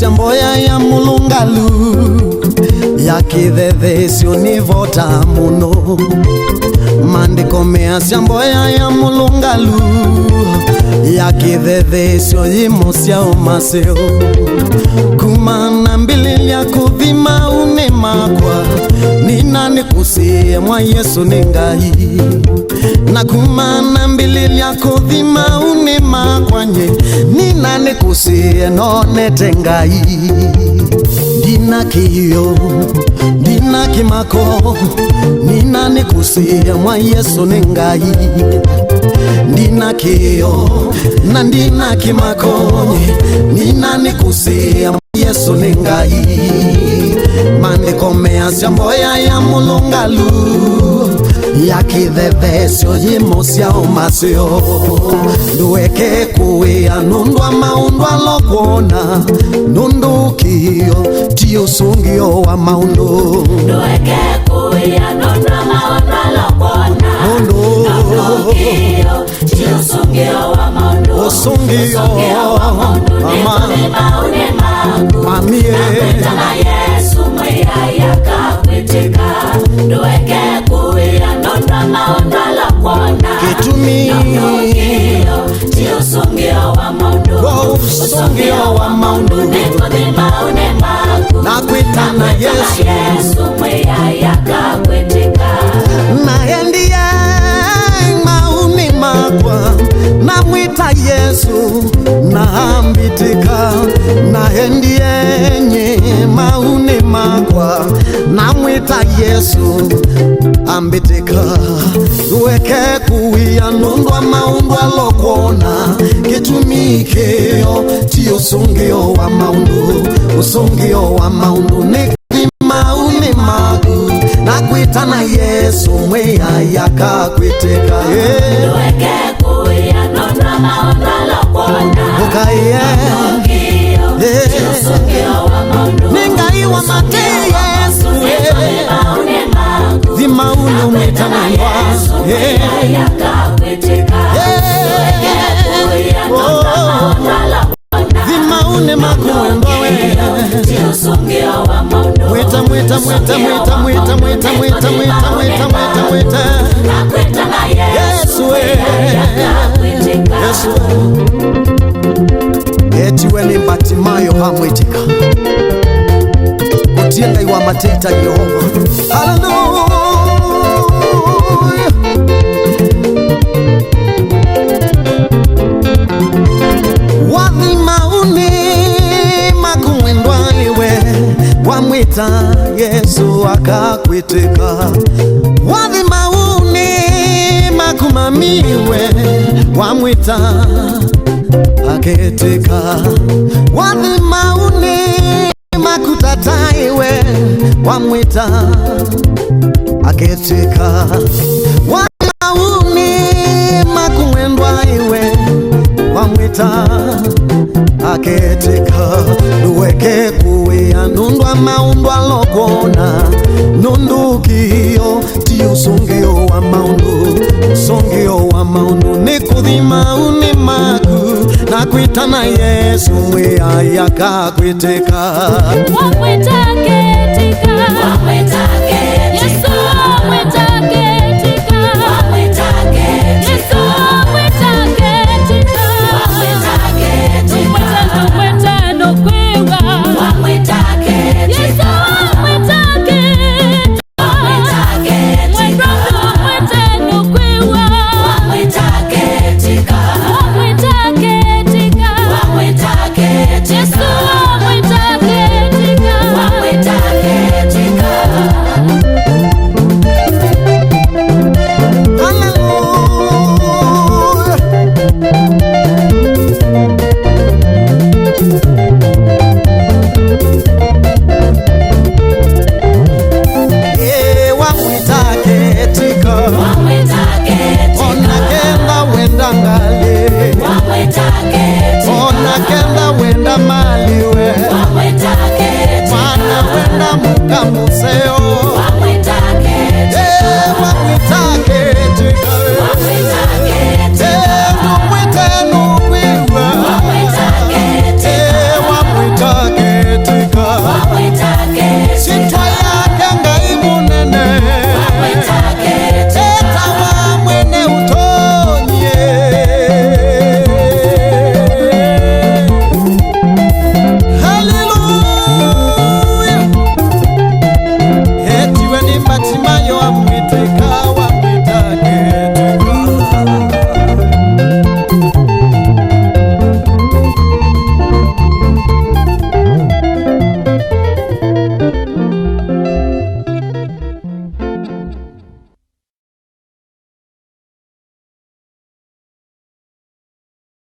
siamboya ya mulungalu ya kithethesio ni vota muno mandiko mea siamboya ya mulungalu ya kithethesio yimo cia umaseo kumana mbililia kuthima une makwa nina nikusie mwa Yesu ni Ngai na kumana mbililia kuthima une makwa nye nina nikusie nonete Ngai dina kiyo dina kimako nina nikusie mwa Yesu ni Ngai dina kiyo na dina kimako nina nikusie mwa Yesu ni Ngai mandiko mea siamboya ya mulungalu ya kithethesio yimo cia umasio dueke kuia nundwa maundu alokuona nundukio ti usungio wa maundu dueke kuia nundwa maundu alokuona nundukio ti usungio wa maundu usungio wa maundu ni maundu mamie na Yesu mwaya yakakwitika dueke kuia nundwa maundu alokuona kitumi ti usungio wa maundu usungio wa maundu na kwitana Yesu mwaya yakakwitika naendie mauni makwa na mwita Yesu na ambitika naendie nye mauni makwa na mwita Yesu ambitika dueke kuia nundwa maundu alokuona kitumikeo ti usungio wa maundu usungio wa maundu ni mauni magu na kwitana Yesu mwea yakakwitika dueke kuia nundwa maundu alokuona ukaie ti usungio wa maundu ni Ngai wa mate Yesu vimaunu mwitana Yesu yakakwitika dueke kuia nundwa maundu alokuona vimaune makuendo ti usungio wa maundu mwita mwita mwita mwita mwita mwita mwita mwita mwita mwita mwita nakwitana Yesu yakakwitika Yesu etiwe ni Batimayo hamwitika kutia Ngai wa mateta Yehova haleluya wathimauni makuendwa iwe wamwita Yesu akakwitika wathimauni makumamiwe wamwita aketika wathimauni makutataiwe wamwita aketika wathimauni makuendwa iwe wamwita aketika dueke kuia nundwa maundu alokuona nundukio ti usungio wa maundu usungio wa maundu ni kuthima uni maku na kwitana Yesu mwea yakakwitika wamwita aketika Yesu wamwita aketika Yesu wamwita aketika wamwita nokwiwa Yesu wamwita aketika wamwita nokwiwa Yesu wamwita aketika Ona kenda wenda maliwe Mana wenda mukamu